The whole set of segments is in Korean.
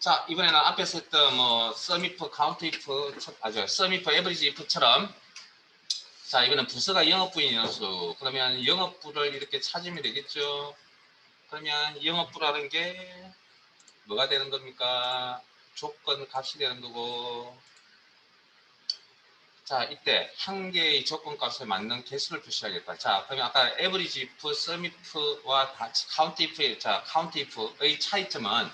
자, 이번에는 앞에서 했던 뭐 썸이프, 카운트이프, 썸이프, 에버리지 if처럼 자, 이번엔 부서가 영업부인 연수. 그러면 영업부를 이렇게 찾으면 되겠죠. 그러면 영업부라는 게 뭐가 되는 겁니까? 조건 값이 되는 거고. 자, 이때 한 개의 조건 값에 맞는 개수를 표시하겠다. 자, 그러면 아까 average if, sum if와 count if, 자, count if의 차이점은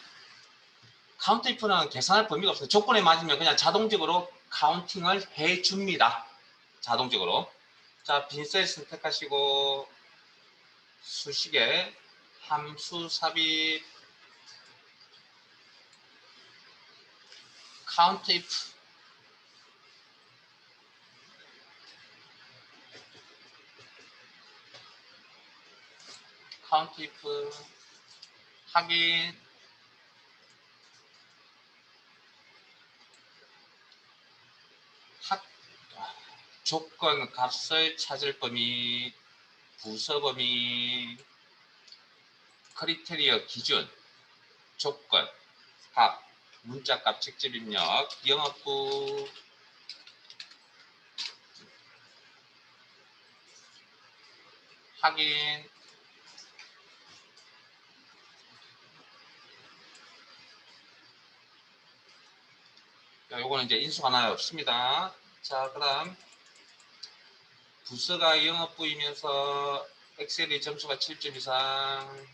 count if는 계산할 범위가 없어요. 조건에 맞으면 그냥 자동적으로 카운팅을 해줍니다. 자동적으로. 자, 빈셀 선택하시고 수식에 함수 삽입 count if count if 확인 조건 값을 찾을 범위 부서 범위 크리테리어 기준 조건 값 문자값 직접 입력 영업부 확인 요거는 이제 인수가 하나 없습니다. 자, 그다음 부서가 영업부이면서 엑셀의 점수가 7점 이상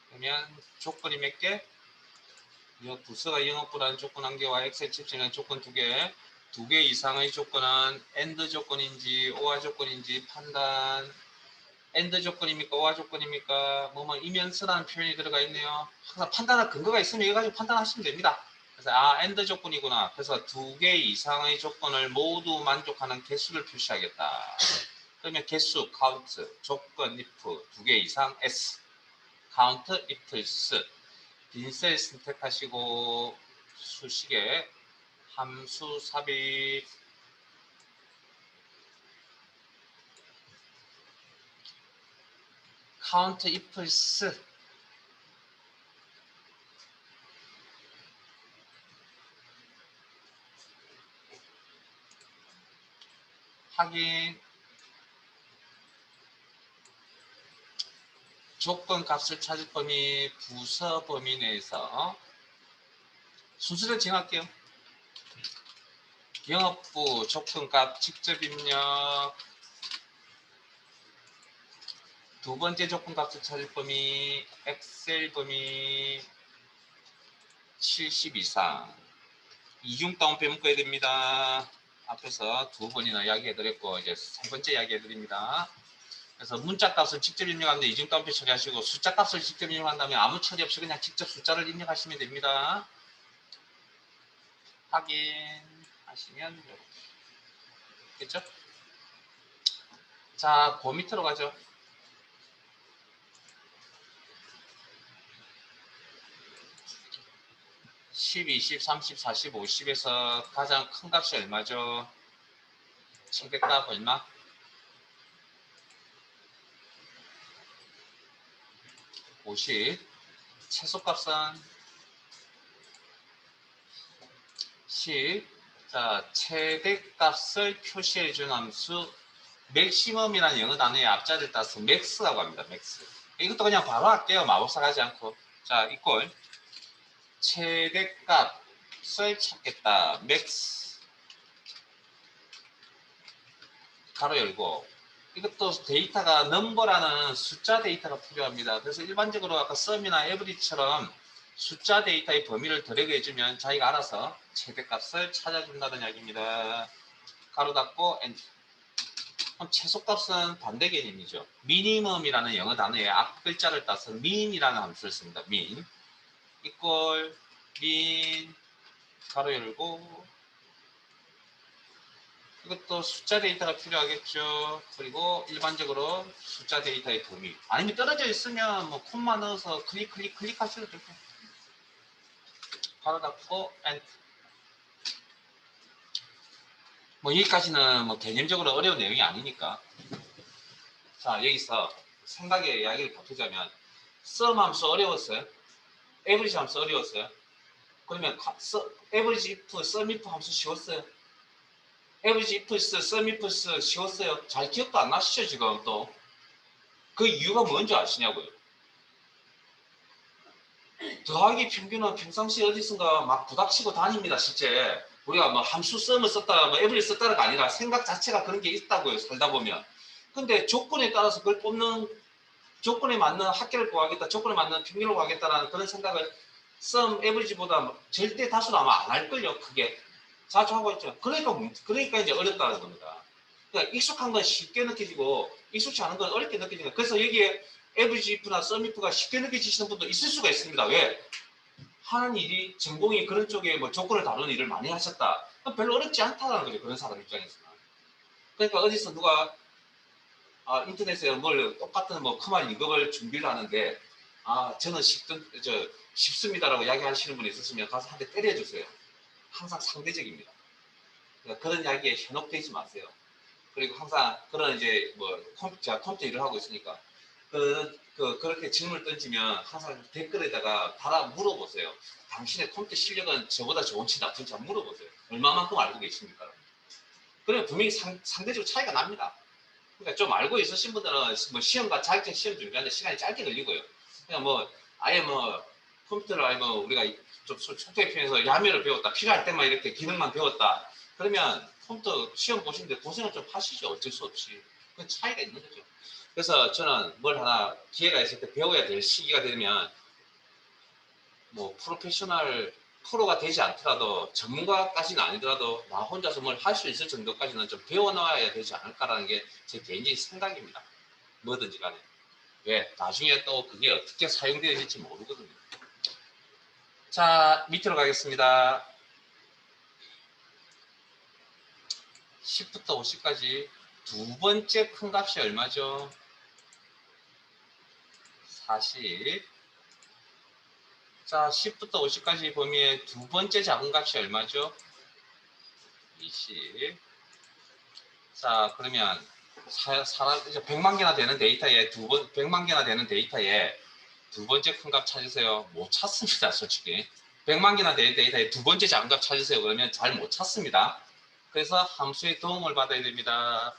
그러면 조건이 몇 개? 부서가 영업부라는 조건 한 개와 엑셀 7점이라는 조건 두 개, 두 개 이상의 조건은 AND 조건인지 OR 조건인지 판단. AND 조건입니까? OR 조건입니까? 뭐뭐 이면서라는 표현이 들어가 있네요. 항상 판단할 근거가 있으면 이거 가지고 판단하시면 됩니다. 그래서 AND 조건이구나. 그래서 두 개 이상의 조건을 모두 만족하는 개수를 표시하겠다. 그러면 개수, count, 조건, if, 두 개 이상, s, count, if, s. 빈셀 선택하시고 수식에 함수 삽입 count, if, s. 확인 조건 값을 찾을 범위 부서 범위 내에서 순서대로 정할게요. 영업부 조건 값 직접 입력 두 번째 조건 값을 찾을 범위 엑셀 범위 70 이상 이중 다운표 묶어야 됩니다. 앞에서 두 번이나 이야기해 드렸고 이제 세 번째 이야기해 드립니다. 그래서 문자 값을 직접 입력하는데 이중 다운표 처리하시고 숫자 값을 직접 입력한다면 아무 처리 없이 그냥 직접 숫자를 입력하시면 됩니다. 확인하시면 됐죠? 자, 그 밑으로 가죠. 10, 20, 30, 40, 50에서 가장 큰 값이 얼마죠? 최대값 얼마? 50. 최소값은 10. 자, 최대값을 표시해준 함수 맥시멈이라는 영어 단어의 앞자리를 따서 맥스라고 합니다. 맥스. 이것도 그냥 바로 할게요. 마법사 가지 않고. 자, 이꼴 최대값을 찾겠다. 맥스 가로 열고 이것도 데이터가 넘버라는 숫자 데이터가 필요합니다. 그래서 일반적으로 아까 썸이나 에브리처럼 숫자 데이터의 범위를 드래그 해주면 자기가 알아서 최대값을 찾아준다는 이야기입니다. 가로 닫고 엔터. 그럼 최소값은 반대 개념이죠. 미니멈이라는 영어 단어의 앞글자를 따서 min이라는 함수를 씁니다. min 이꼴 min 가로 열고 이것도 숫자 데이터가 필요하겠죠. 그리고 일반적으로 숫자 데이터의 범위 아니면 떨어져 있으면 뭐 콤마 넣어서 클릭하셔도 되고 가로 닫고 엔터. 뭐 여기까지는 뭐 개념적으로 어려운 내용이 아니니까. 자, 여기서 생각의 이야기를 보태자면 썸 함수 어려웠어요? 에버리지 함수 어려웠어요? 그러면 에버리지 if, sum if 함수 쉬웠어요? 에버리지 if, sum if 쉬웠어요? 잘 기억도 안 나시죠 지금 또? 그 이유가 뭔지 아시냐고요? 더하기 평균은 평상시에 어디선가 막 부닥치고 다닙니다 실제. 우리가 뭐 함수 썸을 썼다가 뭐 에버리 썼다가 아니라 생각 자체가 그런 게 있다고요 살다 보면. 근데 조건에 따라서 그걸 뽑는, 조건에 맞는 합계를 구하겠다, 조건에 맞는 평균을 구하겠다라는 그런 생각을 썸 에버리지보다 절대 다수는 아마 안 할걸요 크게. 자주 하고 있죠. 그러니까 이제 어렵다는 겁니다. 그러니까 익숙한 건 쉽게 느껴지고 익숙치 않은 건 어렵게 느껴지는. 그래서 여기에 에버리지 if나 썸 if가 쉽게 느껴지시는 분도 있을 수가 있습니다. 왜? 하는 일이 전공이 그런 쪽에 뭐 조건을 다루는 일을 많이 하셨다. 별로 어렵지 않다는 거죠. 그런 사람 입장에서는. 그러니까 어디서 누가 인터넷에 뭘 똑같은 뭐 커말 2급을 준비를 하는데 저는 쉽습니다라고 이야기하시는 분이 있으시면 가서 한 대 때려주세요. 항상 상대적입니다. 그러니까 그런 이야기에 현혹되지 마세요. 그리고 항상 그런 이제 뭐 제가 컴퓨터 일을 하고 있으니까 그렇게 질문을 던지면 항상 댓글에다가 달아 물어보세요. 당신의 컴퓨터 실력은 저보다 좋은지 나쁜지 한번 물어보세요. 얼마만큼 알고 계십니까? 그러면 분명히 상대적으로 차이가 납니다. 그러니까 좀 알고 있으신 분들은 뭐 시험과 자격증 시험 준비하는데 시간이 짧게 걸리고요. 그냥 뭐 아예 뭐 컴퓨터를 아예 뭐 우리가 좀 속도에 표현해서 야매를 배웠다, 필요할 때만 이렇게 기능만 배웠다. 그러면 컴퓨터 시험 보시는데 고생을 좀 하시죠. 어쩔 수 없이. 그 차이가 있는 거죠. 그래서 저는 뭘 하나 기회가 있을 때 배워야 될 시기가 되면 뭐 프로가 되지 않더라도 전문가까지는 아니더라도 나 혼자서 뭘 할 수 있을 정도까지는 좀 배워놔야 되지 않을까라는 게 제 개인적인 생각입니다. 뭐든지 간에. 왜? 나중에 또 그게 어떻게 사용되어질지 모르거든요. 자, 밑으로 가겠습니다. 10부터 50까지 두 번째 큰 값이 얼마죠? 40. 자, 10부터 50까지 범위의 두 번째 작은 값이 얼마죠? 20. 자, 그러면 이제 100만 개나 되는 데이터에 100만 개나 되는 데이터에 두 번째 큰 값 찾으세요. 못 찾습니다, 솔직히. 100만 개나 되는 데이터에 두 번째 작은 값 찾으세요. 그러면 잘 못 찾습니다. 그래서 함수의 도움을 받아야 됩니다.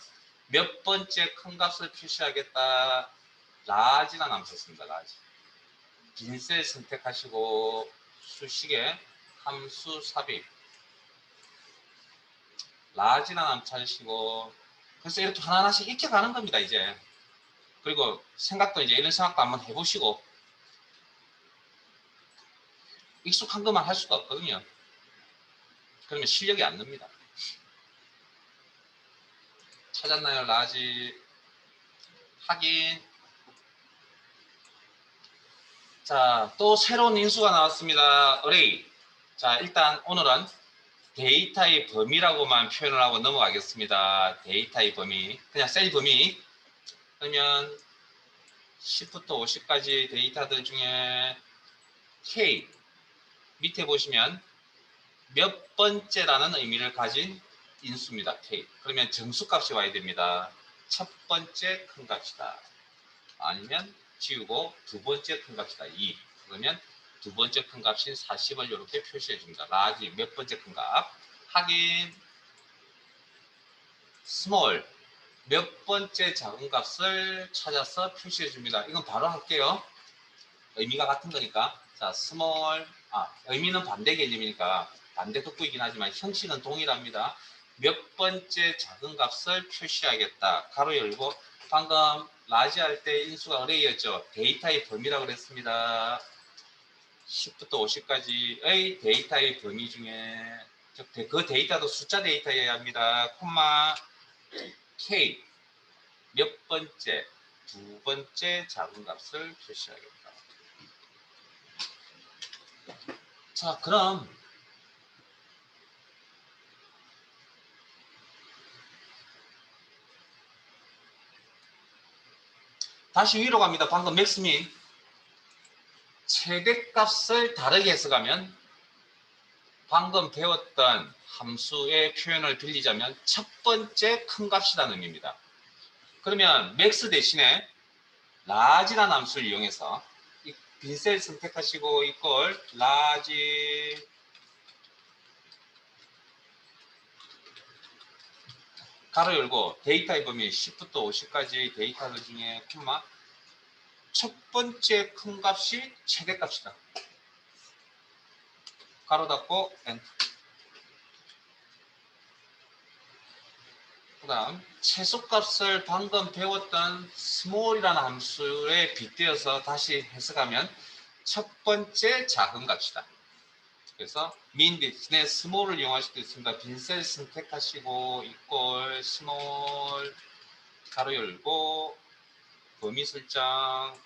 몇 번째 큰 값을 표시하겠다. 라지라는 함수 씁니다. 라지. 빈 셀 선택하시고 수식에 함수 삽입. 라지라는 함수 찾으시고, 그래서 이렇게 하나하나씩 익혀가는 겁니다, 이제. 그리고 생각도 이제 이런 생각도 한번 해보시고, 익숙한 것만 할 수가 없거든요. 그러면 실력이 안 납니다. 찾았나요? 라지. 확인. 자, 또 새로운 인수가 나왔습니다. 어레이. 자, 일단 오늘은 데이터의 범위라고만 표현을 하고 넘어가겠습니다. 데이터의 범위. 그냥 셀 범위. 그러면 10부터 50까지 데이터들 중에 K. 밑에 보시면 몇 번째라는 의미를 가진 인수입니다. K. 그러면 정수값이 와야 됩니다. 첫 번째 큰 값이다. 아니면 지우고 두 번째 큰 값이다. 2. 그러면 두 번째 큰 값인 40을 이렇게 표시해 줍니다. 라지 몇 번째 큰 값. 확인. 스몰 몇 번째 작은 값을 찾아서 표시해 줍니다. 이건 바로 할게요. 의미가 같은 거니까. 자, 스몰. 의미는 반대 개념이니까 반대 돋보이긴 하지만 형식은 동일합니다. 몇 번째 작은 값을 표시하겠다. 가로 열고. 방금 라지 할 때 인수가 어레이였죠. 데이터의 범위라고 그랬습니다. 10부터 50까지의 데이터의 범위 중에 그 데이터도 숫자 데이터여야 합니다. 콤마 K 몇 번째, 두 번째 작은 값을 표시하겠다. 자, 그럼 다시 위로 갑니다. 방금 맥스민 최대값을 다르게 해석하면 방금 배웠던 함수의 표현을 빌리자면 첫 번째 큰 값이라는 의미입니다. 그러면 맥스 대신에 라지라는 함수를 이용해서 빈셀 선택하시고 이걸 라지 가로 열고 데이터의 범위 10부터 50까지 데이터들 중에 콤마 첫 번째 큰 값이 최대값이다. 가로 닫고 엔터. 그 다음 최소값을 방금 배웠던 small이라는 함수에 빗대어서 다시 해석하면 첫 번째 작은 값이다. 그래서 min 대신에 small을 이용할 수도 있습니다. 빈셀 선택하시고 equal small 가로 열고 범위 설정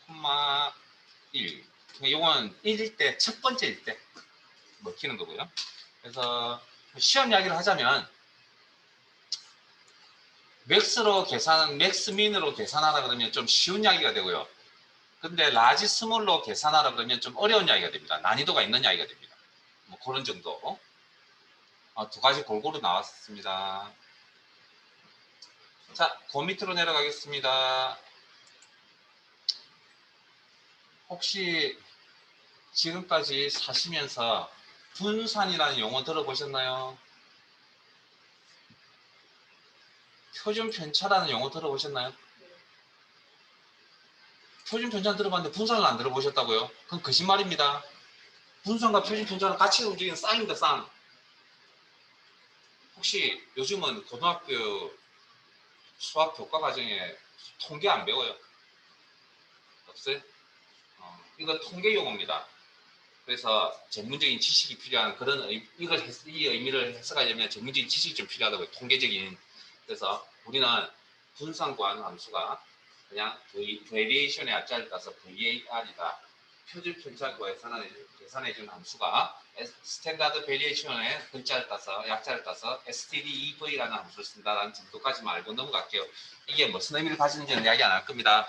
콤마 1. 이건 1일 때 첫 번째일 때 먹히는 거고요. 그래서 시험 이야기를 하자면 맥스 민으로 계산하라 그러면 좀 쉬운 이야기가 되고요. 근데 라지 스몰로 계산하라 그러면 좀 어려운 이야기가 됩니다. 난이도가 있는 이야기가 됩니다. 뭐 그런 정도. 두 가지 골고루 나왔습니다. 자, 그 밑으로 내려가겠습니다. 혹시 지금까지 사시면서 분산이라는 용어 들어보셨나요? 표준 편차라는 용어 들어보셨나요? 표준 편차 들어봤는데 분산을 안 들어보셨다고요? 그건 거짓말입니다. 분산과 표준 편차는 같이 움직이는 쌍입니다, 쌍. 혹시 요즘은 고등학교 수학 교과 과정에 통계 안 배워요? 없어요? 이건 통계 용어입니다. 그래서 전문적인 지식이 필요한 그런 이 의미를 해석하려면 전문적인 지식이 좀 필요하다고요. 통계적인. 그래서 우리는 분산 구하는 함수가 그냥 variation의 앞자를 따서 VAR이다. 표준 편차 계산해준 함수가 스탠다드 베리에이션의 글자를 따서 약자를 따서 stdev라는 함수를 쓴다는 정도까지만 알고 넘어갈게요. 이게 무슨 의미를 가지는지는 이야기 안 할 겁니다.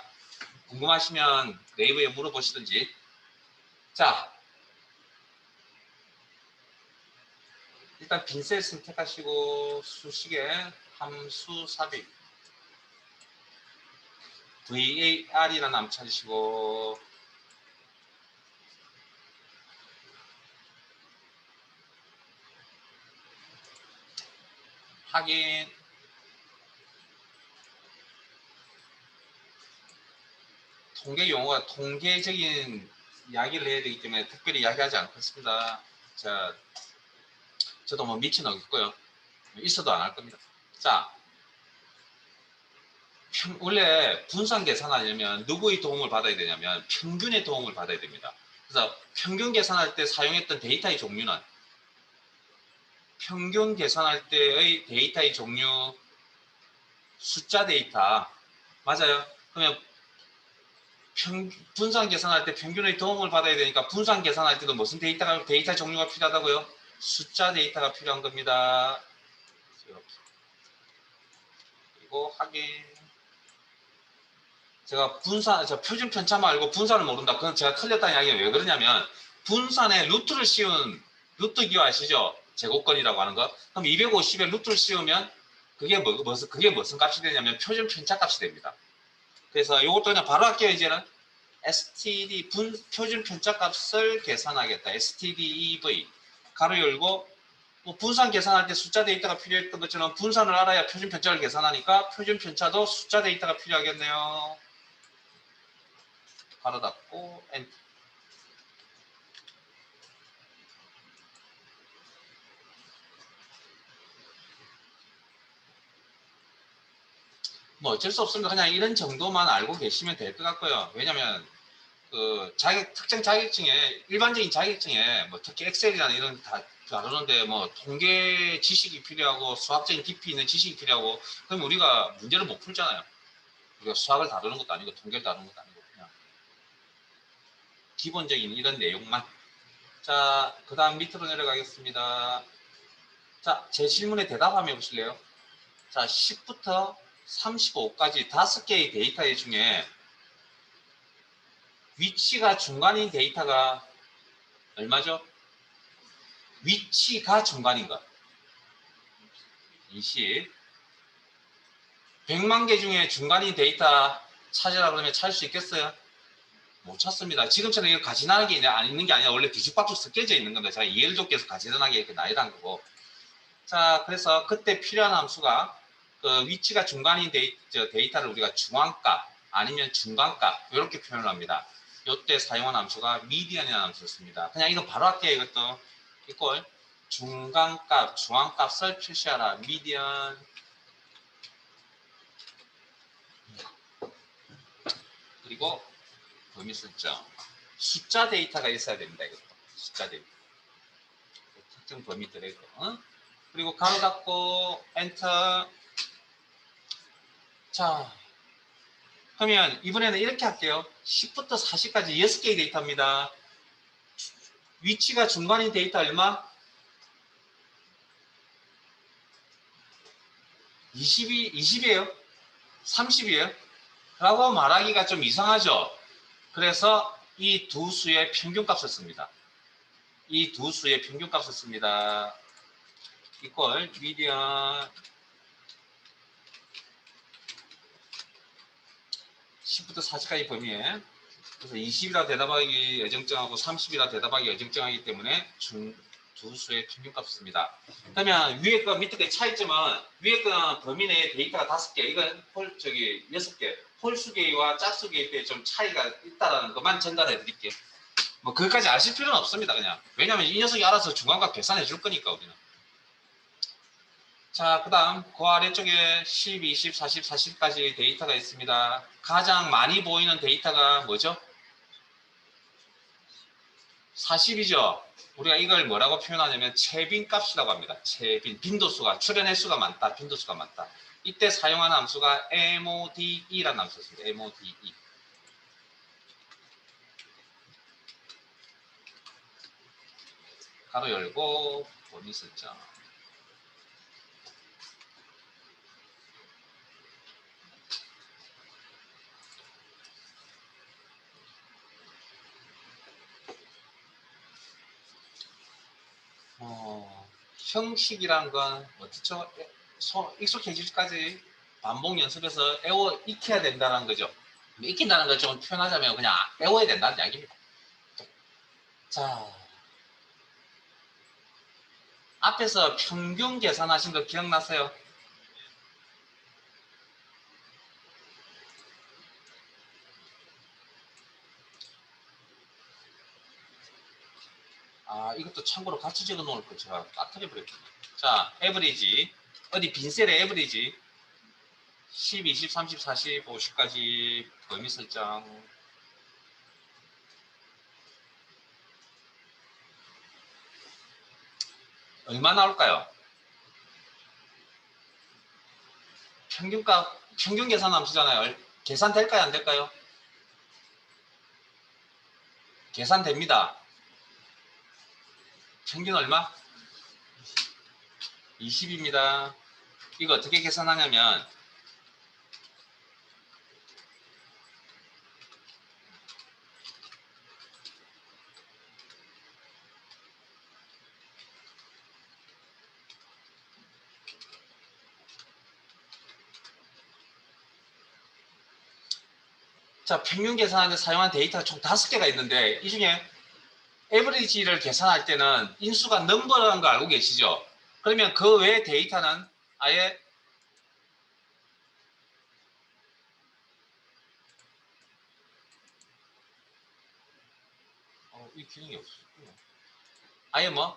궁금하시면 네이버에 물어보시든지. 자, 일단 빈셀 선택하시고 수식에 함수 삽입 VAR이라는 함수 찾으시고 확인. 통계 용어가 통계적인 이야기를 해야 되기 때문에 특별히 이야기하지 않겠습니다. 자, 저도 뭐 미친 없고요. 있어도 안 할 겁니다. 자, 원래 분산 계산하려면 누구의 도움을 받아야 되냐면 평균의 도움을 받아야 됩니다. 그래서 평균 계산할 때 사용했던 데이터의 종류는 평균 계산할 때의 데이터의 종류 숫자 데이터 맞아요. 그러면 분산 계산할 때 평균의 도움을 받아야 되니까 분산 계산할 때도 무슨 데이터 종류가 필요하다고요? 숫자 데이터가 필요한 겁니다. 이렇게. 그리고 확인. 제가 표준 편차만 알고 분산을 모른다. 그건 제가 틀렸다는 이야기가 왜 그러냐면 분산에 루트를 씌운 루트 기호 아시죠? 제곱건이라고 하는 거. 그럼 250에 루트를 씌우면 그게 무슨 값이 되냐면 표준 편차 값이 됩니다. 그래서 이것도 그냥 바로 할게요. 이제는 std 표준 편차 값을 계산하겠다. stdev 가로 열고 뭐 분산 계산할 때 숫자 데이터가 필요했던 것처럼 분산을 알아야 표준 편차를 계산하니까 표준 편차도 숫자 데이터가 필요하겠네요. 가로 닫고 엔터. 뭐 어쩔 수 없습니다. 그냥 이런 정도만 알고 계시면 될 것 같고요. 왜냐면 그 특정 자격증에 일반적인 자격증에 뭐 특히 엑셀이나 이런 다 다루는데 뭐 통계 지식이 필요하고 수학적인 깊이 있는 지식이 필요하고 그럼 우리가 문제를 못 풀잖아요. 우리가 수학을 다루는 것도 아니고 통계를 다루는 것도 아니고 그냥 기본적인 이런 내용만. 자, 그 다음 밑으로 내려가겠습니다. 자, 제 질문에 대답하면 보실래요? 자, 10부터 35까지 5개의 데이터 중에 위치가 중간인 데이터가 얼마죠? 위치가 중간인 것. 20. 100만 개 중에 중간인 데이터 찾으라 그러면 찾을 수 있겠어요? 못 찾습니다. 지금처럼 이거 가지런하게 있는 게 아니라 원래 뒤죽박죽 섞여져 있는 건데 제가 이해를 돕기 위해서 가지런하게 이렇게 나열한 거고. 자, 그래서 그때 필요한 함수가 그 위치가 중간인 데이터를 우리가 중앙값 아니면 중간값 이렇게 표현을 합니다. 이때 사용한 함수가 미디언이라는 함수였습니다. 그냥 이거 바로 할게요. 이것도 이꼴 중간값, 중앙값을 표시하라. 미디언. 그리고 범위 설정. 숫자 데이터가 있어야 됩니다. 이것도 숫자 데이터. 특정 범위들의 거. 그리고 가로 닫고 엔터. 자, 그러면 이번에는 이렇게 할게요. 10부터 40까지 6개의 데이터입니다. 위치가 중간인 데이터 얼마? 20이에요? 30이에요? 라고 말하기가 좀 이상하죠? 그래서 이 두 수의 평균값을 씁니다. 이 두 수의 평균값을 씁니다. 이퀄 미디언 10부터 40까지 범위에 그래서 20이라 대답하기 애정정하고 30이라 대답하기 애정정하기 때문에 두 수의 평균값을 씁니다. 그러면 위에 거 밑에 거 차이점은 위에 거 범위 내에 데이터가 5개, 이건 6개, 홀수계와 짝수계일 때 좀 차이가 있다는 것만 전달해 드릴게요. 뭐 그것까지 아실 필요는 없습니다. 그냥 왜냐하면 이 녀석이 알아서 중간값 계산해 줄 거니까 우리는. 자, 그 다음 그 아래쪽에 10, 20, 40, 40까지 데이터가 있습니다. 가장 많이 보이는 데이터가 뭐죠? 40이죠. 우리가 이걸 뭐라고 표현하냐면 채빈값이라고 합니다. 채빈, 빈도수가, 출현 횟수가 많다, 빈도수가 많다. 이때 사용하는 함수가 MODE라는 함수였습니다. MODE. 가로 열고 범위 설정. 형식이란 건 어떻죠? 익숙해질까지 반복 연습해서 익혀야 된다는 거죠. 익힌다는 걸 좀 표현하자면 그냥 외워야 된다는 이야기입니다. 자, 앞에서 평균 계산하신 거 기억나세요? 아, 이것도 참고로 같이 적어 놓을 거 제가 빠뜨려 버렸거든요. 자, 에버리지. 어디 빈셀의 에버리지. 10, 20, 30, 40, 50까지 범위 설정. 얼마 나올까요? 평균값, 평균 계산 함수잖아요. 계산될까요? 안 될까요? 계산됩니다. 평균 얼마? 20입니다. 이거 어떻게 계산하냐면 자, 평균 계산하는데 사용한 데이터가 총 5개가 있는데 이 중에 에버리지를 계산할 때는 인수가 넘버라는 거 알고 계시죠? 그러면 그 외 데이터는 아예 이 기능이 없어요. 아예 뭐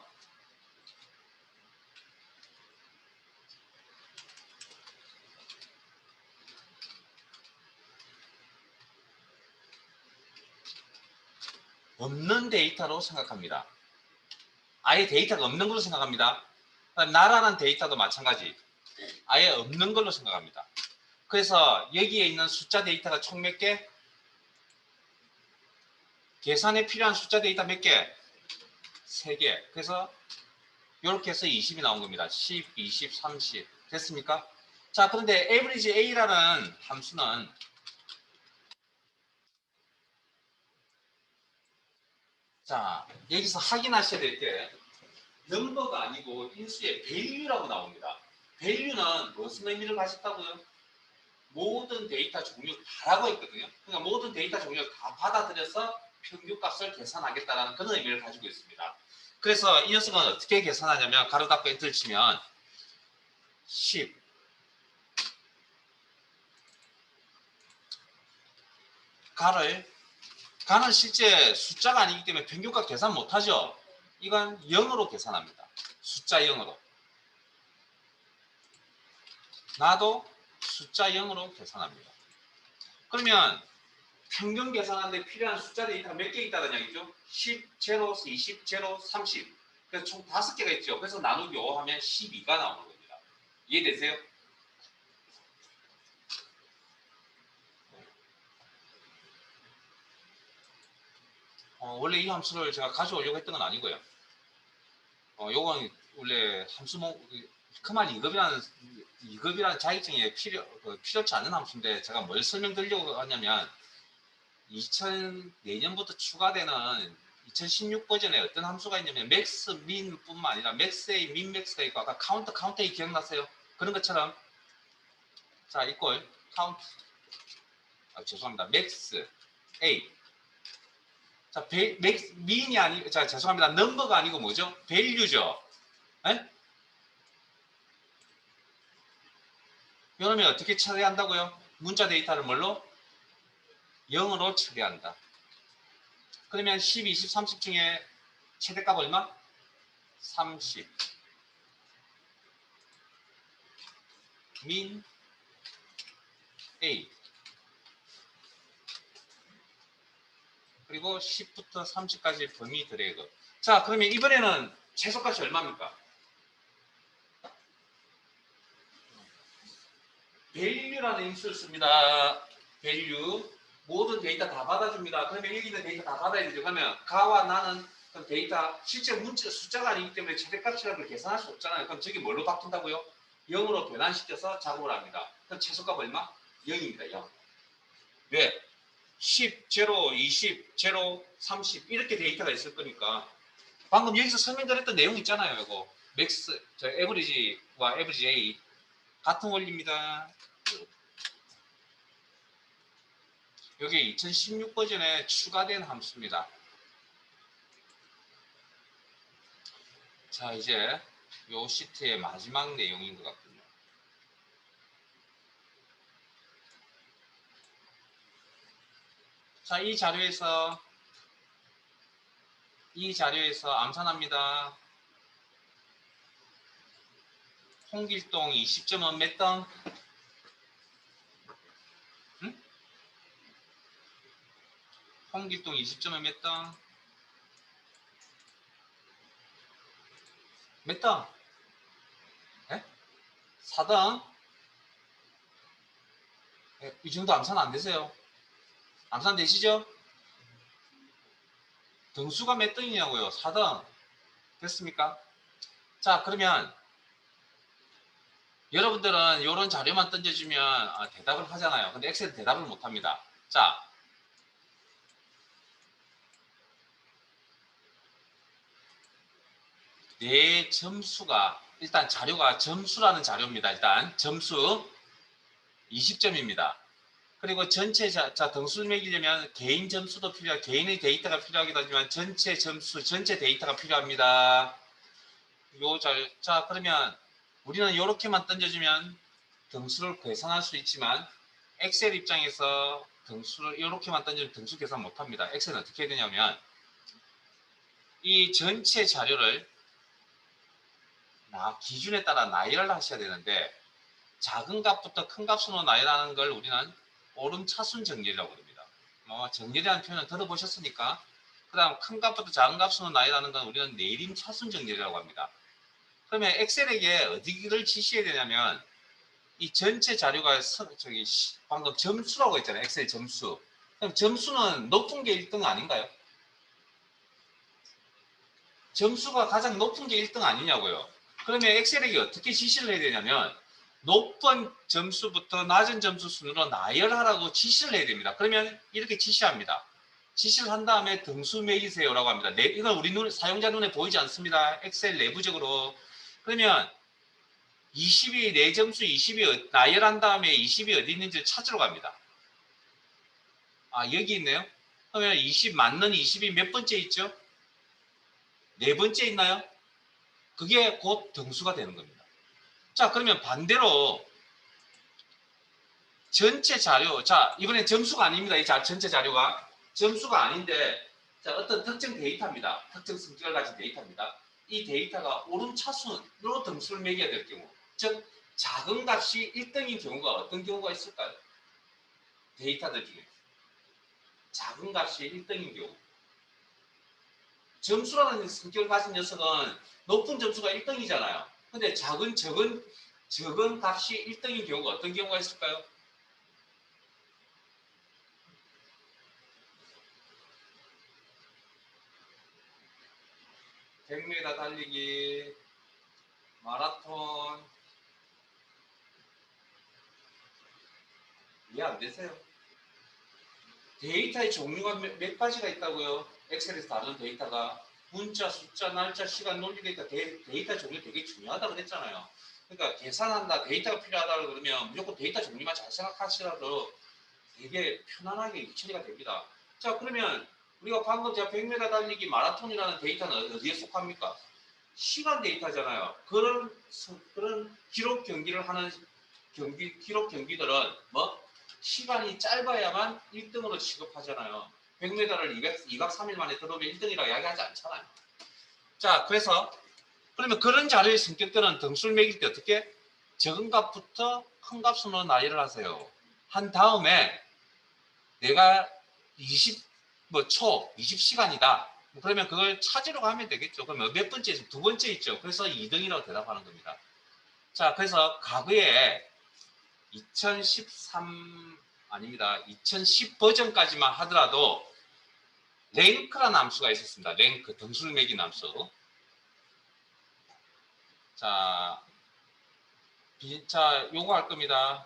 없는 데이터로 생각합니다. 아예 데이터가 없는 걸로 생각합니다. 나라는 데이터도 마찬가지. 아예 없는 걸로 생각합니다. 그래서 여기에 있는 숫자 데이터가 총 몇 개? 계산에 필요한 숫자 데이터 몇 개? 3개. 그래서 이렇게 해서 20이 나온 겁니다. 10, 20, 30. 됐습니까? 자, 그런데 average a라는 함수는 자, 여기서 확인하셔야 될 게 넘버가 아니고 인수의 value라고 나옵니다. value는 무슨 의미를 가졌다고요? 모든 데이터 종류 다라고 했거든요. 그러니까 모든 데이터 종류를 다 받아들여서 평균값을 계산하겠다라는 그런 의미를 가지고 있습니다. 그래서 이 녀석은 어떻게 계산하냐면 가로 닫고 엔터를 치면 10 가는 실제 숫자가 아니기 때문에 평균값 계산 못하죠. 이건 0으로 계산합니다. 숫자 0으로. 나도 숫자 0으로 계산합니다. 그러면 평균 계산하는데 필요한 숫자 데이터가 몇 개 있다는 얘기죠? 10, 0, 20, 0, 30. 그래서 총 5개가 있죠. 그래서 나누기 5 하면 12가 나오는 겁니다. 이해되세요? 원래 이 함수를 제가 가져오려고 했던 건 아니고요. 요건 원래 함수 크말 2급이라는 자격증에 필요치 않는 함수인데 제가 뭘 설명드리려고 하냐면 2004년부터 추가되는 2016 버전에 어떤 함수가 있냐면 맥스 민 뿐만 아니라 맥스 A 민 맥스가 있고 아까 카운트 A 기억나세요? 그런 것처럼 자 이꼴 카운트 죄송합니다 맥스 A 자 맥스 민이 아니 자 죄송합니다 넘버가 아니고 뭐죠? 밸류죠. 에? 그러면 어떻게 처리한다고요? 문자 데이터를 뭘로? 0으로 처리한다. 그러면 10, 20, 30 중에 최대값 얼마? 30. 민 A. 그리고 10부터 30까지 범위 드래그. 자, 그러면 이번에는 최소값이 얼마입니까? value라는 인수를 씁니다. value. 모든 데이터 다 받아줍니다. 그러면 여기 있는 데이터 다 받아야 되죠. 그러면 가와 나는 그럼 데이터 실제 문자 숫자가 아니기 때문에 최대값이라는 걸 계산할 수 없잖아요. 그럼 저기 뭘로 바꾼다고요? 0으로 변환시켜서 작업을 합니다. 그럼 최소값 얼마? 0입니다. 0. 왜? 10, 0, 20, 0, 30 이렇게 데이터가 있을 거니까 방금 여기서 설명드렸던 내용 있잖아요. 이거 맥스, 저 에버리지와 에버리지 A 같은 원리입니다. 여기 2016 버전에 추가된 함수입니다. 자, 이제 요 시트의 마지막 내용인 것 같군요. 자, 이 자료에서 암산합니다. 홍길동 20점은 몇 등? 응? 홍길동 20점은 몇 등? 몇 등? 네? 4등? 네, 이 정도 암산 안 되세요? 암산 되시죠? 등수가 몇 등이냐고요? 4등. 됐습니까? 자, 그러면 여러분들은 이런 자료만 던져주면 대답을 하잖아요. 근데 엑셀은 대답을 못합니다. 자, 내 점수가 일단 자료가 점수라는 자료입니다. 일단 점수 20점입니다. 그리고 전체 등수를 매기려면 개인 점수도 필요하고 개인의 데이터가 필요하기도 하지만 전체 점수, 전체 데이터가 필요합니다. 자, 그러면 우리는 이렇게만 던져주면 등수를 계산할 수 있지만 엑셀 입장에서 등수를 이렇게만 던지면 등수 계산 못합니다. 엑셀은 어떻게 해야 되냐면 이 전체 자료를 기준에 따라 나열을 하셔야 되는데 작은 값부터 큰 값으로 나열하는 걸 우리는 오름차순 정렬이라고 합니다. 정렬이라는 표현을 들어보셨으니까 그 다음 큰 값부터 작은 값으로 나열하는 건 우리는 내림차순 정렬이라고 합니다. 그러면 엑셀에게 어디를 지시해야 되냐면 이 전체 자료가 방금 점수라고 했잖아요. 엑셀 점수. 그럼 점수는 높은 게 1등 아닌가요? 점수가 가장 높은 게 1등 아니냐고요. 그러면 엑셀에게 어떻게 지시를 해야 되냐면 높은 점수부터 낮은 점수 순으로 나열하라고 지시를 해야 됩니다. 그러면 이렇게 지시합니다. 지시를 한 다음에 등수 매기세요라고 합니다. 이건 우리 사용자 눈에 보이지 않습니다. 엑셀 내부적으로. 그러면 20이 내 점수 20이 나열한 다음에 20이 어디 있는지 찾으러 갑니다. 아, 여기 있네요. 그러면 20 맞는 20이 몇 번째 있죠? 네 번째 있나요? 그게 곧 등수가 되는 겁니다. 자, 그러면 반대로 전체 자료, 자, 이번엔 점수가 아닙니다. 이 전체 자료가 점수가 아닌데, 자, 어떤 특정 데이터입니다. 특정 성격을 가진 데이터입니다. 이 데이터가 오름차순으로 등수를 매겨야 될 경우, 즉 작은 값이 1등인 경우가 어떤 경우가 있을까요? 데이터들 중에 작은 값이 1등인 경우, 점수라는 성격을 가진 녀석은 높은 점수가 1등이잖아요. 근데 적은 값이 1등인 경우가 어떤 경우가 있을까요? (100m) 달리기, 마라톤. 이해 안 되세요? 데이터의 종류가 몇 가지가 있다고요? 엑셀에서 다루는 데이터가 문자, 숫자, 날짜, 시간, 논리 데이터 종류 되게 중요하다고 그랬잖아요. 그러니까 계산한다, 데이터가 필요하다 그러면 무조건 데이터 종류만 잘 생각하시라도 되게 편안하게 처리가 됩니다. 자, 그러면 우리가 방금 제가 100m 달리기 마라톤이라는 데이터는 어디에 속합니까? 시간 데이터잖아요. 그런 기록 경기를 하는 기록 경기들은 뭐 시간이 짧아야만 1등으로 취급하잖아요. 100m를 2박 3일 만에 들어오면 1등이라고 이야기하지 않잖아요. 자, 그래서 그러면 그런 자료의 성격들은 등수를 매길 때 어떻게? 적은 값부터 큰 값으로 나열을 하세요. 한 다음에 내가 20시간이다. 그러면 그걸 찾으러 가면 되겠죠. 그러면 몇 번째 있죠? 두 번째 있죠. 그래서 2등이라고 대답하는 겁니다. 자, 그래서 과거에 2013 아닙니다. 2010 버전까지만 하더라도 랭크라는 함수가 있었습니다. 랭크, 등수를 매긴 함수. 자, 요거 할 겁니다.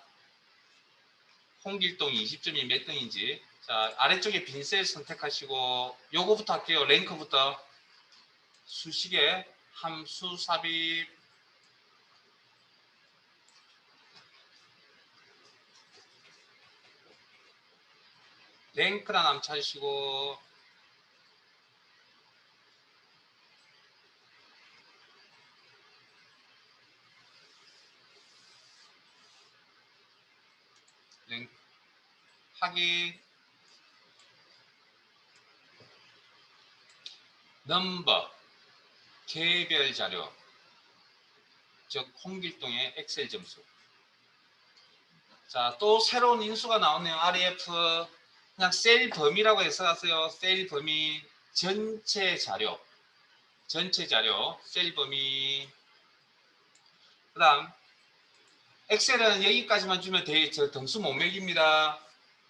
홍길동이 20점이 몇 등인지. 자, 아래쪽에 빈 셀 선택하시고 요거부터 할게요. 랭크부터. 수식에 함수 삽입 랭크라는 함수 찾으시고 랭크 하기 넘버 개별 자료, 즉 홍길동의 엑셀 점수. 자, 또 새로운 인수가 나오네요. REF. 그냥 셀 범위라고 해서 하세요. 셀 범위, 전체 자료, 셀 범위. 그 다음 엑셀은 여기까지만 주면 등수 못 매깁니다.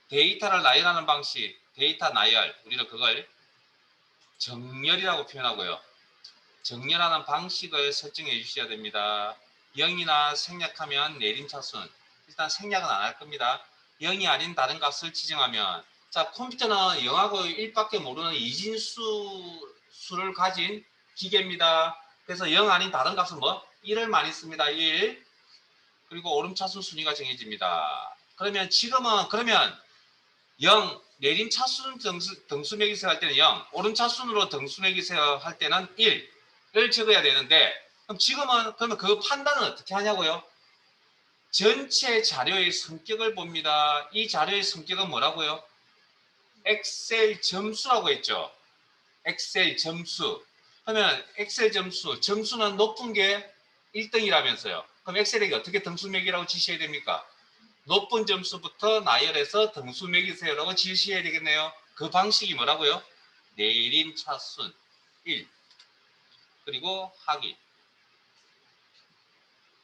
데이터를 나열하는 방식, 데이터 나열, 우리는 그걸 정렬이라고 표현하고요. 정렬하는 방식을 설정해 주셔야 됩니다. 0이나 생략하면 내림차순. 일단 생략은 안 할 겁니다. 0이 아닌 다른 값을 지정하면, 자, 컴퓨터는 0하고 1밖에 모르는 이진수를 가진 기계입니다. 그래서 0 아닌 다른 값은 뭐? 1을 많이 씁니다. 1. 그리고 오름차순 순위가 정해집니다. 그러면 지금은 0 내림차순 등수 매기세요 할 때는 0, 오름차순으로 등수 매기세요 할 때는 1을 적어야 되는데, 그럼 지금은 그러면 그 판단은 어떻게 하냐고요? 전체 자료의 성격을 봅니다. 이 자료의 성격은 뭐라고요? 엑셀 점수라고 했죠. 엑셀 점수. 그러면 엑셀 점수는 높은 게 1등이라면서요. 그럼 엑셀에게 어떻게 등수 매기라고 지시해야 됩니까? 높은 점수부터 나열해서 등수 매기세요라고 지시해야 되겠네요. 그 방식이 뭐라고요? 내림차순 1. 그리고 하기.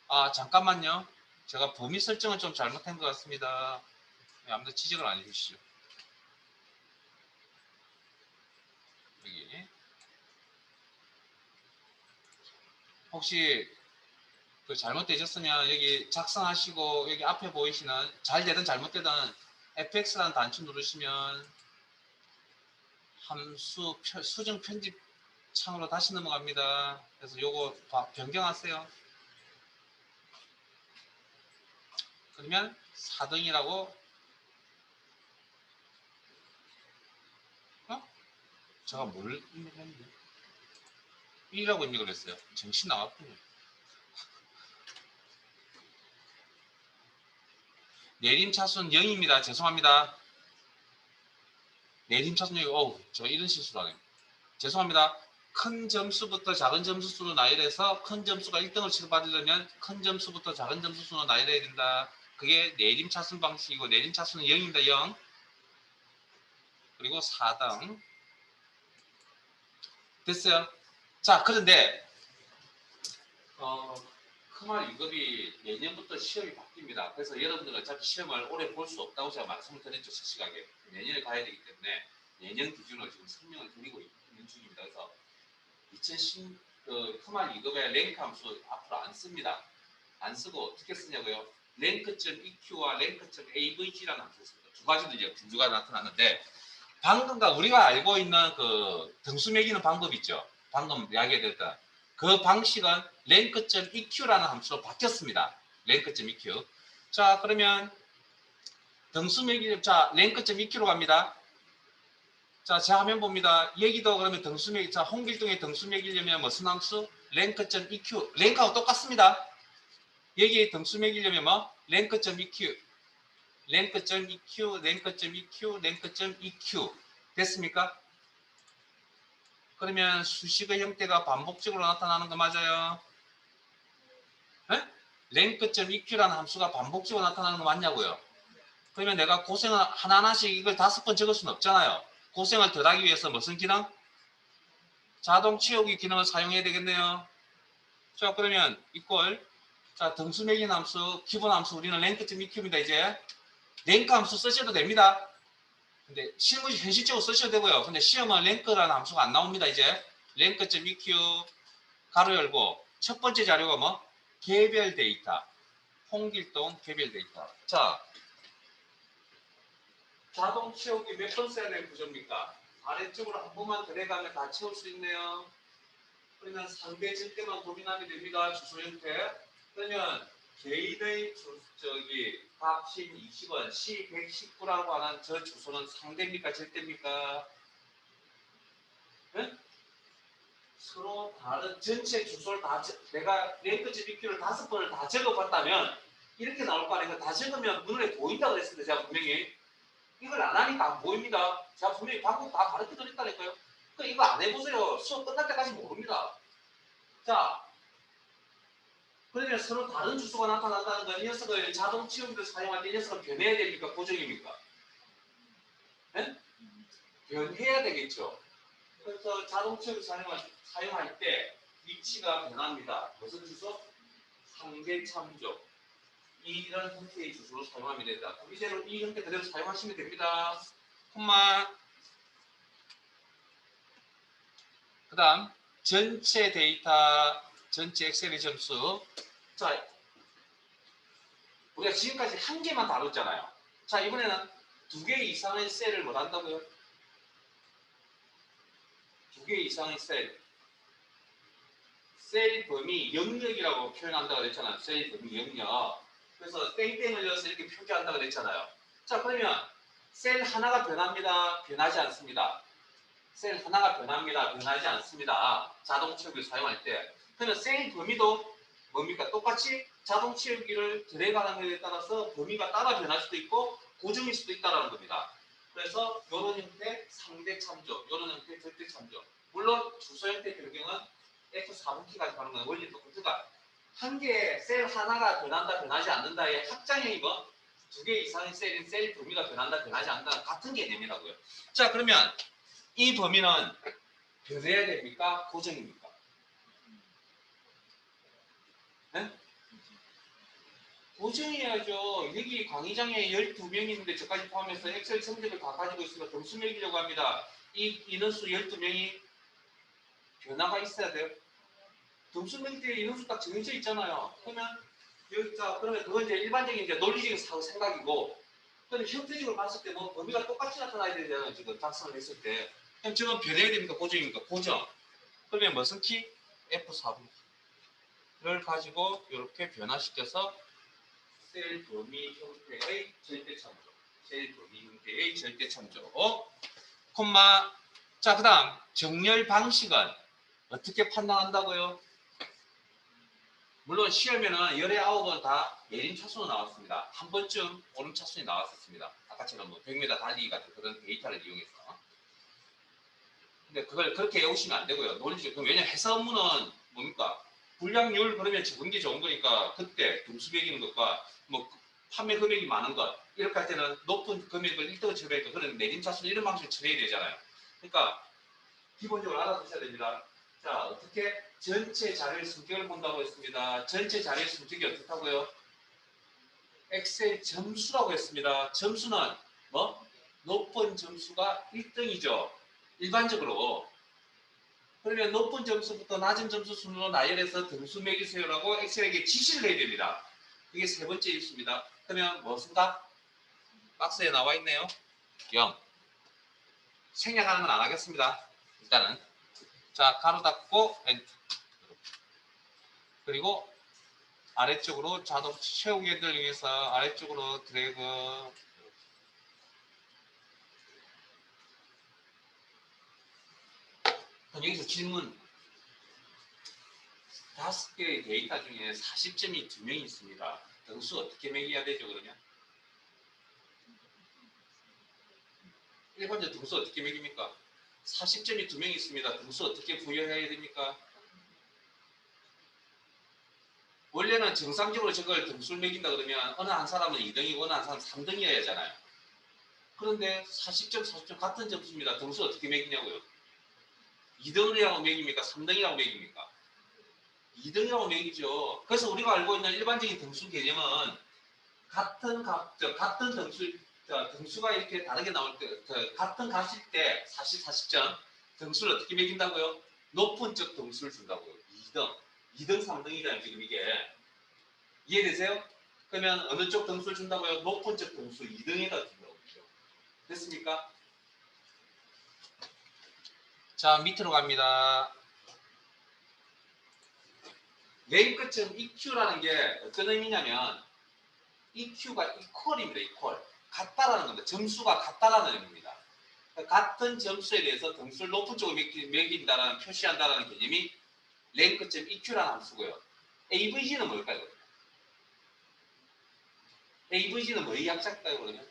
아, 잠깐만요. 제가 범위 설정을 좀 잘못한 것 같습니다. 아무도 지적을 안 해주시죠. 여기. 혹시 그 잘못되셨으면 여기 작성하시고 여기 앞에 보이시는 잘 되든 잘못되든 fx라는 단추 누르시면 함수 수정 편집 창으로 다시 넘어갑니다. 그래서 요거 변경하세요. 그러면 4등이라고 제가 뭘 입력했는데 1이라고 입력을 했어요. 정신 나왔군요. 내림 차수는 0입니다. 죄송합니다. 내림 차수는 0. 저 이런 실수를 하네요. 죄송합니다. 큰 점수부터 작은 점수 수로 나열해서 큰 점수가 1등을 취급받으려면 큰 점수부터 작은 점수 수로 나열해야 된다. 그게 내림 차순 방식이고 내림 차수는 0입니다. 0. 그리고 4등. 됐어요. 자, 그런데 크말 2급이 내년부터 시험이 바뀝니다. 그래서 여러분들은 어차피 시험을 오래 볼 수 없다고 제가 말씀을 드렸죠. 실시간에. 내년에 가야 되기 때문에 내년 기준으로 지금 설명을 드리고 있는 중입니다. 그래서 2010 크말 2급의 랭크 함수 앞으로 안 씁니다. 안 쓰고 어떻게 쓰냐고요? 랭크.eq와 랭크.avg라는 함수를 씁니다. 두 가지도 이제 분류가 나타났는데 방금과 우리가 알고 있는 그 등수 매기는 방법 있죠. 방금 이야기했던 그 방식은 랭크.eq라는 함수로 바뀌었습니다. 랭크.eq. 자, 그러면 등수 매기, 자, 랭크.eq로 갑니다. 자, 제 화면 봅니다. 여기도 그러면 등수 매기, 자, 홍길동의 등수 매기려면 무슨 함수? 랭크.eq. 랭크하고 똑같습니다. 여기 등수 매기려면 뭐? 랭크.eq. 랭크.eq, 랭크.eq, 랭크.eq. 됐습니까? 그러면 수식의 형태가 반복적으로 나타나는 거 맞아요? 네? 랭크.eq라는 함수가 반복적으로 나타나는 거 맞냐고요? 그러면 내가 고생을 하나하나씩 이걸 5번 적을 수는 없잖아요. 고생을 덜 하기 위해서 무슨 기능? 자동 치우기 기능을 사용해야 되겠네요. 자, 그러면 이꼴 자, 등수 매긴 함수, 기본 함수 우리는 랭크.eq입니다. 이제 랭크 함수 쓰셔도 됩니다. 근데 실무지 현실적으로 쓰셔도 되고요. 근데 시험은 랭크라는 함수가 안 나옵니다. 이제 랭크.eq 가로 열고 첫 번째 자료가 뭐? 개별 데이터. 홍길동 개별 데이터. 자, 자동 채우기 몇 번 써야 되는 구조입니까? 아래쪽으로 한 번만 들어가면 다 채울 수 있네요. 그러면 상대 절대만 고민하게 됩니다. 주소 형태. 그러면 개인의 박신 20원, 시 119라고 하는 저 주소는 상대입니까? 절대입니까? 네? 서로 다른 전체 주소를 다 내가 랭크.eq를 5번을 다 적어봤다면 이렇게 나올 거 아니에요. 다 적으면 눈에 보인다고 그랬습니다. 제가 분명히 이걸 안 하니까 안 보입니다. 제가 분명히 방법 다 가르쳐 드렸다니까요. 그러니까 이거 안 해보세요. 수업 끝날 때까지 모릅니다. 자, 그러면 서로 다른 주소가 나타난다는 건 이 녀석을 자동 치우기를 사용할 때 이 녀석을 변해야 됩니까? 고정입니까? 네? 변해야 되겠죠. 그래서 자동 치우기 사용할 때 위치가 변합니다. 무슨 주소? 상대 참조. 이런 형태의 주소로 사용하면 된다. 이대로 이 형태 그대로 사용하시면 됩니다. 콤마. 그 다음 전체 데이터, 전체 엑셀의 점수. 자, 우리가 지금까지 한 개만 다뤘잖아요. 자, 이번에는 2개 이상의 셀을 뭐 한다고요? 2개 이상의 셀 범위 영역이라고 표현한다고 그랬잖아요. 셀 범위 영역. 그래서 땡땡을 넣어서 이렇게 표기한다고 그랬잖아요. 자, 그러면 셀 하나가 변합니다. 변하지 않습니다. 셀 하나가 변합니다. 변하지 않습니다. 자동 채우기를 사용할 때. 그러면 셀 범위도 뭡니까? 똑같이 자동 채우기를 드래그하는 것에 따라서 범위가 따라 변할 수도 있고 고정일 수도 있다는 겁니다. 그래서 이런 형태 상대 참조, 이런 형태 절대 참조. 물론 주소 형태 변경은 F4분기까지 가는 건 원리 똑같으니까 한 개의 셀 하나가 변한다, 변하지 않는다의 확장형이 뭐? 2개 이상의 셀인 셀 범위가 변한다, 변하지 않는다 같은 개념이라고요. 자, 그러면 이 범위는 변해야 됩니까? 고정입니까? 네? 고정해야죠. 여기 강의장에 12명이 있는데 저까지 포함해서 엑셀 성적을 다 가지고 있으면 점수 매기려고 합니다. 이 인원수 12명이 변화가 있어야 돼요. 점수 매길 때 인원수 딱 정해져 있잖아요. 그러면 여기 자 그러면 그건 이제 일반적인 이제 논리적인 생각이고 그럼 형태적으로 봤을 때 뭐 범위가 똑같이 나타나야 되잖아요. 지금 작성을 했을 때. 그럼 지금 변해야 됩니까? 고정입니까? 고정. 그러면 무슨 키? F4를 가지고 이렇게 변화시켜서 셀 범위 형태의 절대참조. 셀 범위 형태의 절대참조. 콤마. 자, 그 다음 정렬 방식은 어떻게 판단한다고요? 물론 시험에는 열의 9번 다 예림 차순으로 나왔습니다. 한 번쯤 오름 차순이 나왔었습니다. 아까처럼 뭐 100m 달리기 같은 그런 데이터를 이용해서. 근데 그걸 그렇게 외우시면 안 되고요. 논리적. 왜냐면 회사 업무는 뭡니까? 불량률 그러면 적은 게 좋은 거니까 그때 등수 매기는 것과 뭐 판매 금액이 많은 것 이렇게 할 때는 높은 금액을 1등을 처리하니까 그런 내림 차순 이런 방식을 처리해야 되잖아요. 그러니까 기본적으로 알아두셔야 됩니다. 자, 어떻게 전체 자료의 성격을 본다고 했습니다. 전체 자료의 성격이 어떻다고요? 엑셀 점수라고 했습니다. 점수는 뭐? 높은 점수가 1등이죠. 일반적으로. 그러면 높은 점수부터 낮은 점수 순으로 나열해서 등수 매기세요라고 엑셀에게 지시를 해야 됩니다. 그게 세 번째 일수입니다. 그러면 무엇인가? 박스에 나와 있네요. 0. 생략하는 건 안 하겠습니다. 일단은. 자, 가로 닫고 엔터. 그리고 아래쪽으로 자동 채우기 핸들을 이용해서 아래쪽으로 드래그. 여기서 질문. 5개의 데이터 중에 40점이 2명이 있습니다. 등수 어떻게 매겨야 되죠, 그러면? 1번째 등수 어떻게 매깁니까? 40점이 2명이 있습니다. 등수 어떻게 부여해야 됩니까? 원래는 정상적으로 저걸 등수를 매긴다 그러면 어느 한 사람은 2등이고 어느 한 사람은 3등이어야 하잖아요. 그런데 40점, 40점 같은 점수입니다. 등수 어떻게 매기냐고요? 2등이라고 매깁니까? 3등이라고 매깁니까? 2등이라고 매기죠. 그래서 우리가 알고 있는 일반적인 등수 개념은 같은 등수가 이렇게 다르게 나올 때, 같은 값일 때 40점 등수를 어떻게 매긴다고요? 높은 쪽 등수를 준다고요. 2등, 3등이잖아요. 지금 이게. 이해되세요? 그러면 어느 쪽 등수를 준다고요? 높은 쪽 등수 2등에다 준다고. 됐습니까? 자, 밑으로 갑니다. 랭크점 EQ라는 게 어떤 의미냐면 EQ가 이퀄입니다. 이퀄. 같다라는 겁니다. 점수가 같다라는 의미입니다. 같은 점수에 대해서 등수를 높은 쪽으로 매긴다라는 표시한다라는 개념이 랭크점 EQ라는 함수고요. AVG는 뭘까요? AVG는 뭐의 약자일까요? 그러면?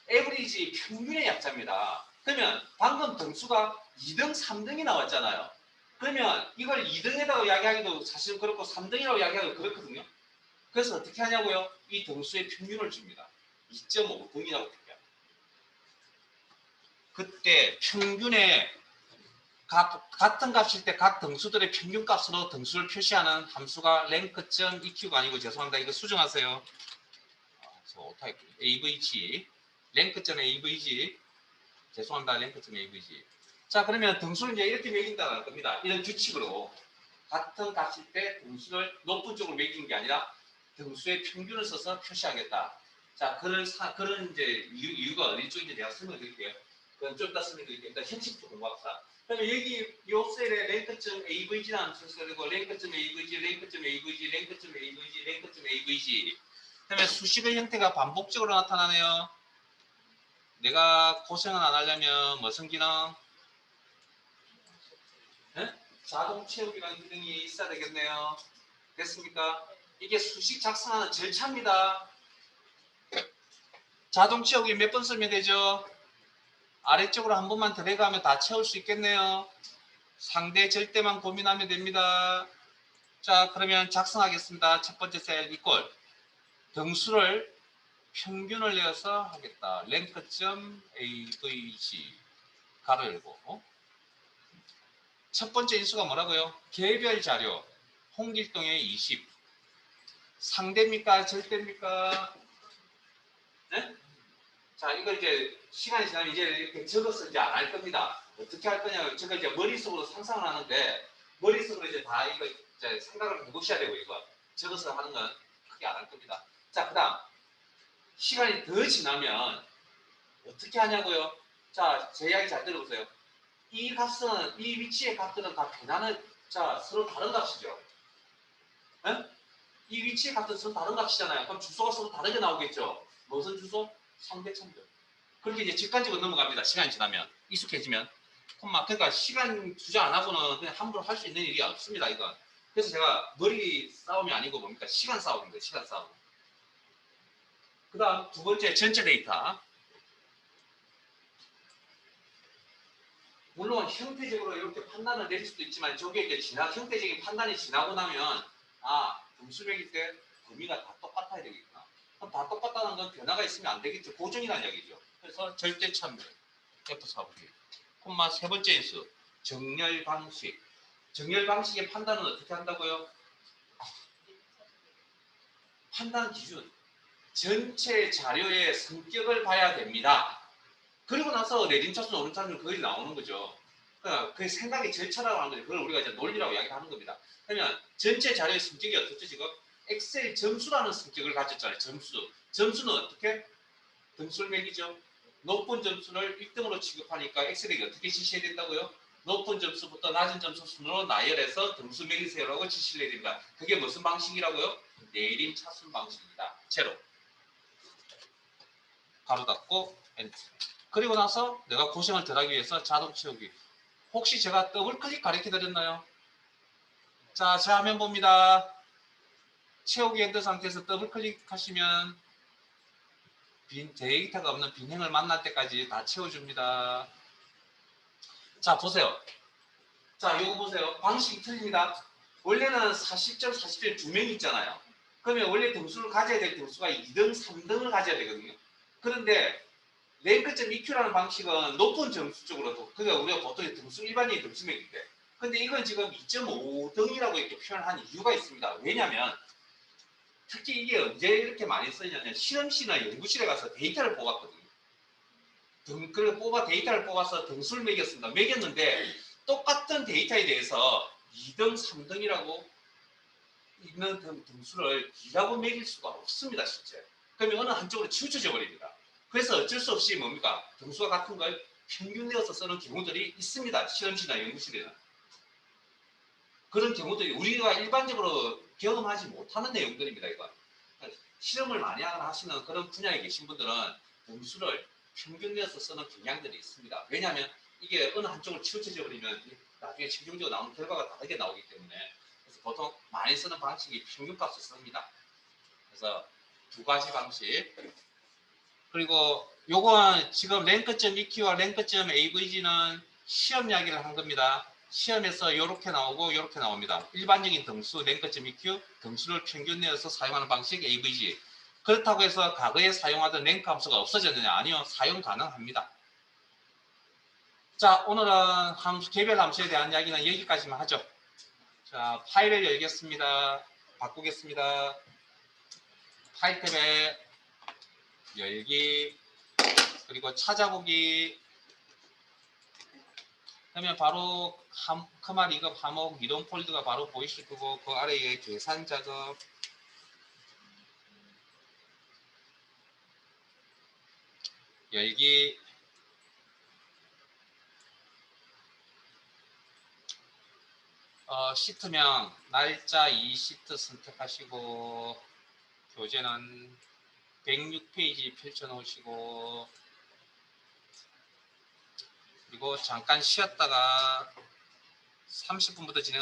에버리지 평균의 약자입니다. 그러면 방금 등수가 2등, 3등이 나왔잖아요. 그러면 이걸 2등에다가 이야기하기도 사실 그렇고 3등이라고 이야기하기도 그렇거든요. 그래서 어떻게 하냐고요? 이 등수의 평균을 줍니다. 2.5등이라고 표기합니다. 그때 평균의 같은 값일 때 각 등수들의 평균값으로 등수를 표시하는 함수가 랭크점 EQ가 아니고 죄송합니다. 이거 수정하세요. AVG 랭크점 AVG 죄송합니다. 랭크점 AVG. 자, 그러면 등수를 이제 이렇게 매긴다는 겁니다. 이런 규칙으로 같은 값일 때 등수를 높은 쪽으로 매기는 게 아니라 등수의 평균을 써서 표시하겠다. 자, 그런 이제 이유가 어디 쪽인지 내가 설명드릴게요. 그건 좀 이따 설명드릴게요. 일단 현식도 공부합시다. 그러면 여기 요 셀에 랭크점 AVG라는 순서가 되고 랭크점 AVG, 랭크점 AVG, 랭크점 AVG, 랭크점 AVG. 그러면 수식의 형태가 반복적으로 나타나네요. 내가 고생을 안 하려면 무슨 기능? 네? 자동 채우기라는 기능이 있어야 되겠네요. 됐습니까? 이게 수식 작성하는 절차입니다. 자동 채우기 몇 번 쓰면 되죠? 아래쪽으로 한 번만 드래그하면 다 채울 수 있겠네요. 상대 절대만 고민하면 됩니다. 자, 그러면 작성하겠습니다. 첫 번째 셀 이꼴 등수를 평균을 내어서 하겠다. 랭크점 AVG 가로 열고 첫 번째 인수가 뭐라고요? 개별 자료 홍길동의 20 상대입니까? 절대입니까? 네? 자, 이거 이제 시간이 지나면 이제 이렇게 적어서 이제 안 할 겁니다. 어떻게 할 거냐면 제가 이제 머릿속으로 상상을 하는데 머릿속으로 이제 다 이거 이제 생각을 해보셔야 되고 이거 적어서 하는 건 크게 안 할 겁니다. 자, 그 다음 시간이 더 지나면 어떻게 하냐고요? 자, 제 이야기 잘 들어보세요. 이 값은 이 위치의 값들은 다 변하는 자 서로 다른 값이죠. 네? 이 위치에 같은 수는 다른 값이잖아요. 그럼 주소가 서로 다르게 나오겠죠. 무슨 주소? 상대천변. 그렇게 이제 직관적으로 넘어갑니다. 시간이 지나면 익숙해지면. 그러니까 시간 투자 안 하고는 그냥 함부로 할 수 있는 일이 없습니다. 이건. 그래서 제가 머리 싸움이 아니고 뭡니까? 시간 싸움인 거예요. 시간 싸움. 그 다음 두 번째 전체 데이터. 물론 형태적으로 이렇게 판단을 내릴 수도 있지만 저게 이제 형태적인 판단이 지나고 나면 등수맥일 때 범위가 다 똑같아야 되겠구나. 그럼 다 똑같다는 건 변화가 있으면 안 되겠죠. 고정이라는 이야기죠. 그래서 절대 참여. F4보기. 콤마 세 번째 인수. 정렬 방식. 정렬 방식의 판단은 어떻게 한다고요? 판단 기준. 전체 자료의 성격을 봐야 됩니다. 그리고 나서 내린 차순, 오른 차순 그것이 나오는 거죠. 그러니까 그 생각의 절차라고 하는 거죠. 그걸 우리가 이제 논리라고 이야기하는 겁니다. 그러면 전체 자료의 성격이 어떻죠? 지금 엑셀 점수라는 성격을 가졌잖아요. 점수. 점수는 어떻게? 등수를 매기죠. 높은 점수를 1등으로 취급하니까 엑셀에게 어떻게 지시해야 된다고요? 높은 점수부터 낮은 점수 순으로 나열해서 등수 매기세요라고 지시를 해야 됩니다. 그게 무슨 방식이라고요? 내림 차순 방식입니다. 제로. 가로 닫고 엔터. 그리고 나서 내가 고생을 덜하기 위해서 자동 채우기. 혹시 제가 더블 클릭 가르쳐 드렸나요? 자, 제 화면 봅니다. 채우기 엔터 상태에서 더블 클릭하시면 데이터가 없는 빈행을 만날 때까지 다 채워줍니다. 자, 보세요. 자, 요거 보세요. 방식이 틀립니다. 원래는 40점, 40점 두 명 있잖아요. 그러면 원래 등수를 가져야 될 등수가 2등, 3등을 가져야 되거든요. 그런데 랭크점 EQ라는 방식은 높은 점수 쪽으로, 그러니까 우리가 보통 등수 일반적인 등수맥일 때. 근데 이건 지금 2.5등이라고 이렇게 표현한 이유가 있습니다. 왜냐면 특히 이게 언제 이렇게 많이 쓰냐면 실험실이나 연구실에 가서 데이터를 뽑았거든요. 그리고 데이터를 뽑아서 등수를 매겼습니다. 매겼는데 똑같은 데이터에 대해서 2등, 3등이라고 있는 등수를 2라고 매길 수가 없습니다. 실제. 그러면 어느 한쪽으로 치우쳐져 버립니다. 그래서 어쩔 수 없이 뭡니까? 등수가 같은 걸 평균 내어서 쓰는 경우들이 있습니다. 실험실이나 연구실에는. 그런 경우들이 우리가 일반적으로 경험하지 못하는 내용들입니다. 이거. 실험을 많이 하시는 그런 분야에 계신 분들은 등수를 평균 내어서 쓰는 경향들이 있습니다. 왜냐하면 이게 어느 한쪽으로 치우쳐져 버리면 나중에 최종적으로 나오는 결과가 다르게 나오기 때문에 그래서 보통 많이 쓰는 방식이 평균값을 씁니다. 그래서 두 가지 방식. 그리고 요건 지금 랭크점 EQ와 랭크점 AVG는 시험 이야기를 한 겁니다. 시험에서 이렇게 나오고 이렇게 나옵니다. 일반적인 등수, 랭크점 EQ, 등수를 평균 내어서 사용하는 방식 AVG. 그렇다고 해서 과거에 사용하던 랭크 함수가 없어졌느냐? 아니요. 사용 가능합니다. 자, 오늘은 개별 함수에 대한 이야기는 여기까지만 하죠. 자, 파일을 열겠습니다. 바꾸겠습니다. 파일 탭에 열기, 그리고 찾아보기. 그러면 바로 커마 리급 항목 이동 폴드가 바로 보이실 거고 그 아래에 계산 작업, 열기, 시트명 날짜 2시트 선택하시고 교재는 106페이지 펼쳐놓으시고 그리고 잠깐 쉬었다가 30분부터 진행